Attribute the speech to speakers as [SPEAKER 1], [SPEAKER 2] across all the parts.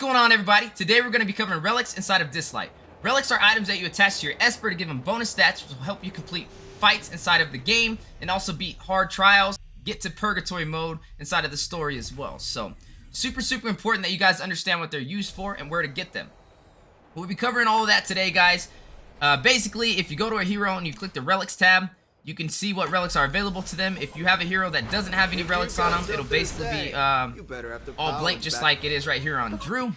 [SPEAKER 1] going on, everybody? Today we're going to be covering relics inside of Dislyte. Relics are items that you attach to your Esper to give them bonus stats, which will help you complete fights inside of the game and also beat hard trials, get to purgatory mode inside of the story as well. So super important that you guys understand what they're used for and where to get them. We'll be covering all of that today, guys. Basically, if you go to a hero and you click the Relics tab, you can see what relics are available to them. If you have a hero that doesn't have any relics on them, it'll basically be all blank, just like it is right here on Drew.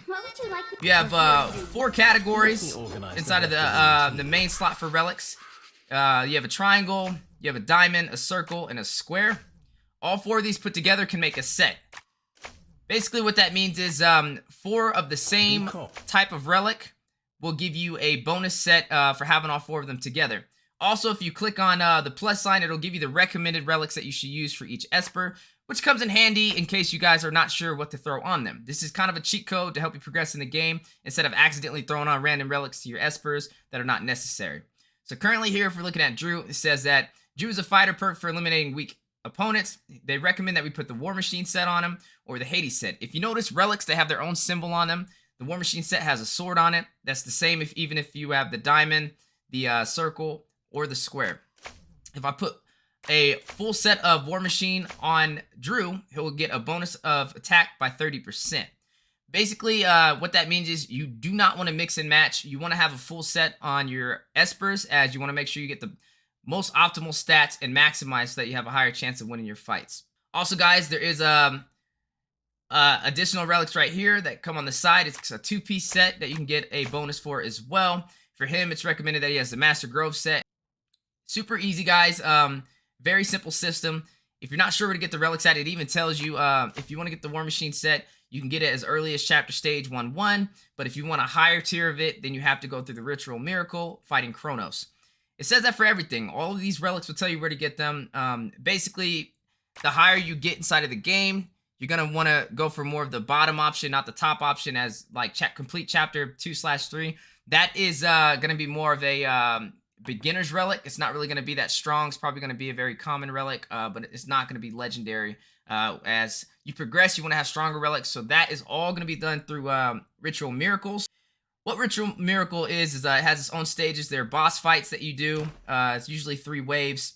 [SPEAKER 1] You have 4 categories inside of the main slot for relics. You have a triangle, you have a diamond, a circle, and a square. All 4 of these put together can make a set. Basically what that means is 4 of the same type of relic will give you a bonus set for having all 4 of them together. Also, if you click on the plus sign, it'll give you the recommended relics that you should use for each Esper, which comes in handy in case you guys are not sure what to throw on them. This is kind of a cheat code to help you progress in the game instead of accidentally throwing on random relics to your Espers that are not necessary. So currently here, if we're looking at Drew, it says that Drew is a fighter perfect for eliminating weak opponents. They recommend that we put the War Machine set on him or the Hades set. If you notice, relics, they have their own symbol on them. The War Machine set has a sword on it. That's the same even if you have the diamond, the circle, or the square. If I put a full set of War Machine on Drew, he'll get a bonus of attack by 30%. Basically, what that means is you do not want to mix and match. You want to have a full set on your Espers, as you want to make sure you get the most optimal stats and maximize so that you have a higher chance of winning your fights. Also, guys, there is additional relics right here that come on the side. It's a 2-piece set that you can get a bonus for as well. For him, it's recommended that he has the Master Grove set. Super easy, guys. Very simple system. If you're not sure where to get the relics at, it even tells you if you want to get the War Machine set, you can get it as early as chapter stage 1-1. But if you want a higher tier of it, then you have to go through the Ritual Miracle fighting Kronos. It says that for everything. All of these relics will tell you where to get them. Basically, the higher you get inside of the game, you're going to want to go for more of the bottom option, not the top option, as like complete chapter 2/3. That is going to be more of a beginner's relic. It's not really going to be that strong. It's probably going to be a very common relic, but it's not going to be legendary. As you progress, you want to have stronger relics, so that is all going to be done through Ritual Miracles. What Ritual Miracle is it has its own stages. There are boss fights that you do. It's usually 3 waves,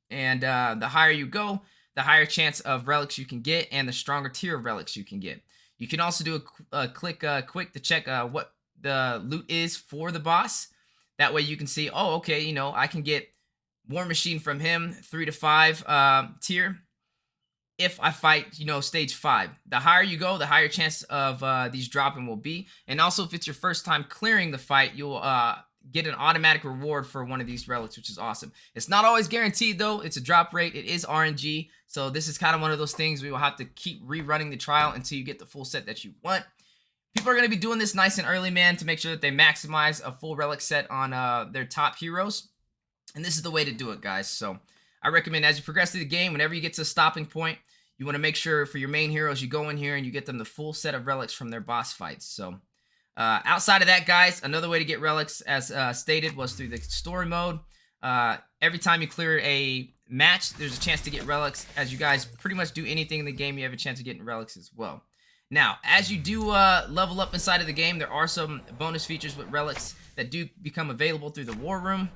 [SPEAKER 1] and the higher you go, the higher chance of relics you can get, and the stronger tier of relics you can get. You can also do a quick to check what the loot is for the boss. That way you can see, oh, okay, you know, I can get War Machine from him 3 to 5 tier if I fight, you know, stage 5. The higher you go, the higher chance of these dropping will be. And also, if it's your first time clearing the fight, you'll get an automatic reward for one of these relics, which is awesome. It's not always guaranteed, though. It's a drop rate. It is RNG. So this is kind of one of those things we will have to keep rerunning the trial until you get the full set that you want. People are going to be doing this nice and early, man, to make sure that they maximize a full relic set on their top heroes. And this is the way to do it, guys. So I recommend as you progress through the game, whenever you get to a stopping point, you want to make sure for your main heroes, you go in here and you get them the full set of relics from their boss fights. So outside of that, guys, another way to get relics, as stated, was through the story mode. Every time you clear a match, there's a chance to get relics. As you guys pretty much do anything in the game, you have a chance of getting relics as well. Now, as you do level up inside of the game, there are some bonus features with relics that do become available through the War Room.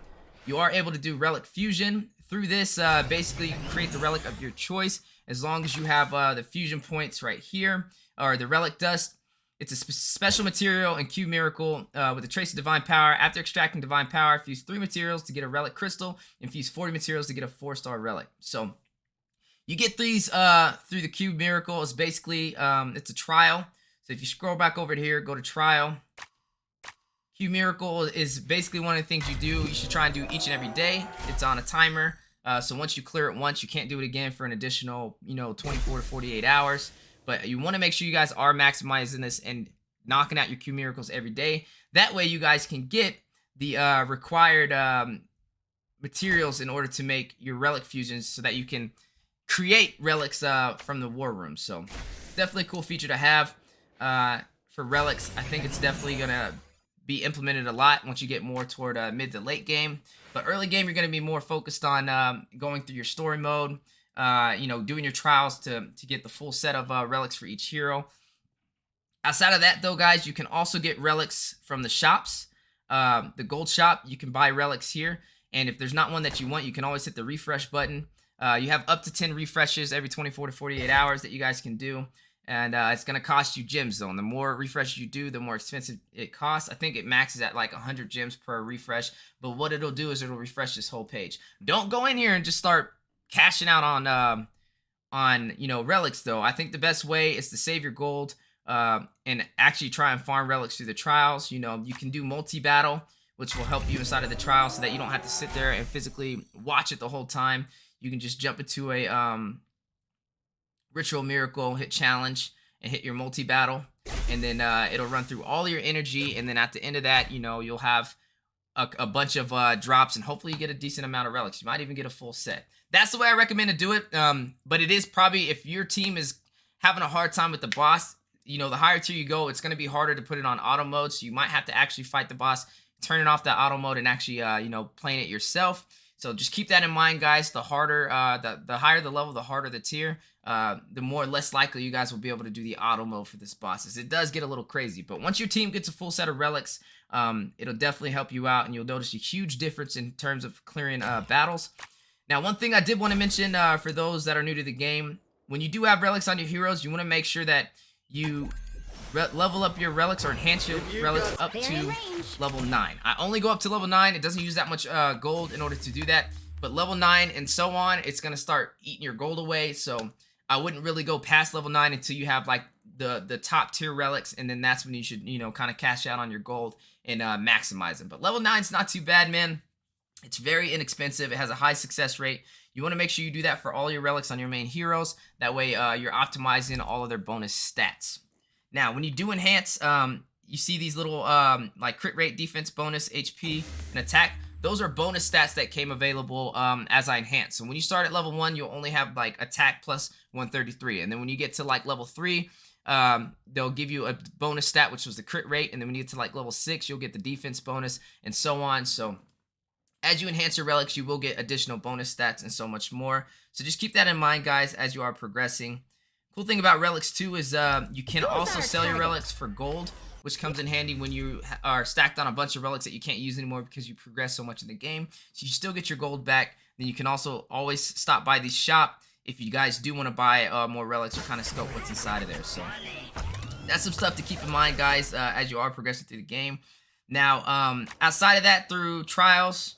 [SPEAKER 1] You are able to do relic fusion. Through this, basically, you can create the relic of your choice as long as you have the fusion points right here, or the relic dust. It's a special material in Q Miracle with a trace of divine power. After extracting divine power, fuse 3 materials to get a relic crystal, and fuse 40 materials to get a 4-star relic. So you get these through the Cube Miracle. It's basically, it's a trial. So if you scroll back over to here, go to trial. Cube Miracle is basically one of the things you do. You should try and do each and every day. It's on a timer. So once you clear it once, you can't do it again for an additional, 24 to 48 hours. But you want to make sure you guys are maximizing this and knocking out your Cube Miracles every day. That way you guys can get the required materials in order to make your relic fusions so that you can create relics from the War Room. So definitely a cool feature to have for relics. I think it's definitely going to be implemented a lot once you get more toward mid to late game. But early game, you're going to be more focused on going through your story mode, doing your trials to get the full set of relics for each hero. Outside of that, though, guys, you can also get relics from the shops. The gold shop, you can buy relics here. And if there's not one that you want, you can always hit the refresh button. You have up to 10 refreshes every 24 to 48 hours that you guys can do. And it's going to cost you gems, though. And the more refreshes you do, the more expensive it costs. I think it maxes at like 100 gems per refresh. But what it'll do is it'll refresh this whole page. Don't go in here and just start cashing out on relics, though. I think the best way is to save your gold and actually try and farm relics through the trials. You can do multi-battle, which will help you inside of the trial so that you don't have to sit there and physically watch it the whole time. You can just jump into a ritual miracle, hit challenge, and hit your multi-battle, and then it'll run through all your energy, and then at the end of that, you'll have a bunch of drops, and hopefully you get a decent amount of relics. You might even get a full set. That's the way I recommend to do it. But it is probably, if your team is having a hard time with the boss, the higher tier you go, it's going to be harder to put it on auto mode, so you might have to actually fight the boss, turn it off the auto mode, and actually playing it yourself. So just keep that in mind, guys. The harder, the higher the level, the harder the tier, the more less likely you guys will be able to do the auto mode for this bosses. It does get a little crazy, but once your team gets a full set of relics, it'll definitely help you out, and you'll notice a huge difference in terms of clearing battles. Now, one thing I did want to mention for those that are new to the game, when you do have relics on your heroes, you want to make sure that you level up your relics or enhance your relics up to level 9. I only go up to level 9. It doesn't use that much gold in order to do that. But level 9 and so on, it's going to start eating your gold away. So I wouldn't really go past level 9 until you have like the top tier relics. And then that's when you should, kind of cash out on your gold and maximize them. But level 9 is not too bad, man. It's very inexpensive. It has a high success rate. You want to make sure you do that for all your relics on your main heroes. That way you're optimizing all of their bonus stats. Now, when you do enhance, you see these little like crit rate, defense bonus, HP, and attack. Those are bonus stats that came available as I enhance. So when you start at level 1, you'll only have like attack plus 133. And then when you get to like level 3, they'll give you a bonus stat, which was the crit rate. And then when you get to like level 6, you'll get the defense bonus and so on. So as you enhance your relics, you will get additional bonus stats and so much more. So just keep that in mind, guys, as you are progressing. Cool thing about relics too is you can also sell your relics for gold, which comes in handy when you are stacked on a bunch of relics that you can't use anymore because you progress so much in the game. So you still get your gold back. Then you can also always stop by the shop if you guys do want to buy more relics or kind of scope what's inside of there. So that's some stuff to keep in mind, guys, as you are progressing through the game. Now, outside of that, through trials,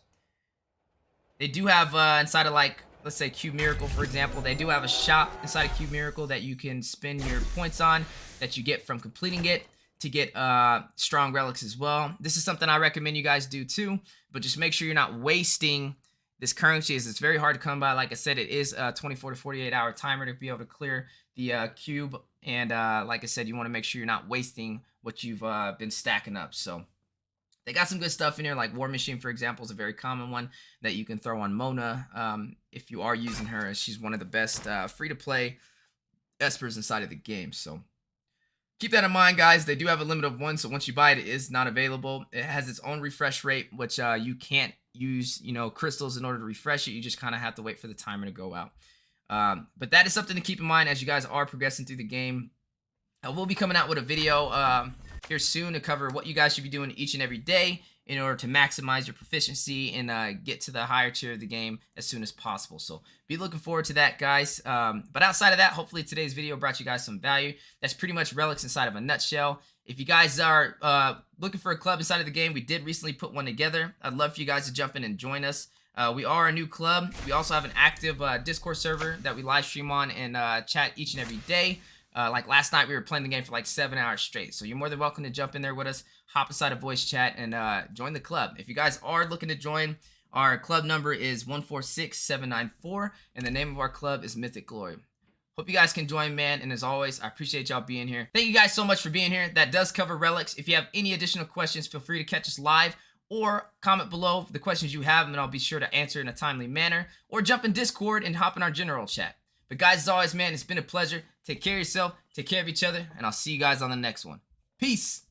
[SPEAKER 1] they do have inside of like, let's say Cube Miracle, for example, they do have a shop inside of Cube Miracle that you can spend your points on that you get from completing it to get strong relics as well. This is something I recommend you guys do too, but just make sure you're not wasting this currency, as it's very hard to come by. Like I said, it is a 24 to 48 hour timer to be able to clear the cube, and like I said, you want to make sure you're not wasting what you've been stacking up. So they got some good stuff in here, like War Machine, for example, is a very common one that you can throw on Mona if you are using her, as she's one of the best free-to-play espers inside of the game. So keep that in mind, guys. They do have a limit of 1, so once you buy it, it is not available. It has its own refresh rate, which you can't use, crystals in order to refresh it. You just kind of have to wait for the timer to go out. But that is something to keep in mind as you guys are progressing through the game. We'll be coming out with a video here soon to cover what you guys should be doing each and every day in order to maximize your proficiency and get to the higher tier of the game as soon as possible. So be looking forward to that, guys. But outside of that, hopefully today's video brought you guys some value. That's pretty much Relics inside of a nutshell. If you guys are looking for a club inside of the game, we did recently put one together. I'd love for you guys to jump in and join us. We are a new club. We also have an active Discord server that we live stream on and chat each and every day. Like last night, we were playing the game for like 7 hours straight. So you're more than welcome to jump in there with us, hop inside a voice chat, and join the club. If you guys are looking to join, our club number is 146794, and the name of our club is MythicGlory. Hope you guys can join, man. And as always, I appreciate y'all being here. Thank you guys so much for being here. That does cover Relics. If you have any additional questions, feel free to catch us live or comment below the questions you have, and I'll be sure to answer in a timely manner. Or jump in Discord and hop in our general chat. But guys, as always, man, it's been a pleasure. Take care of yourself, take care of each other, and I'll see you guys on the next one. Peace.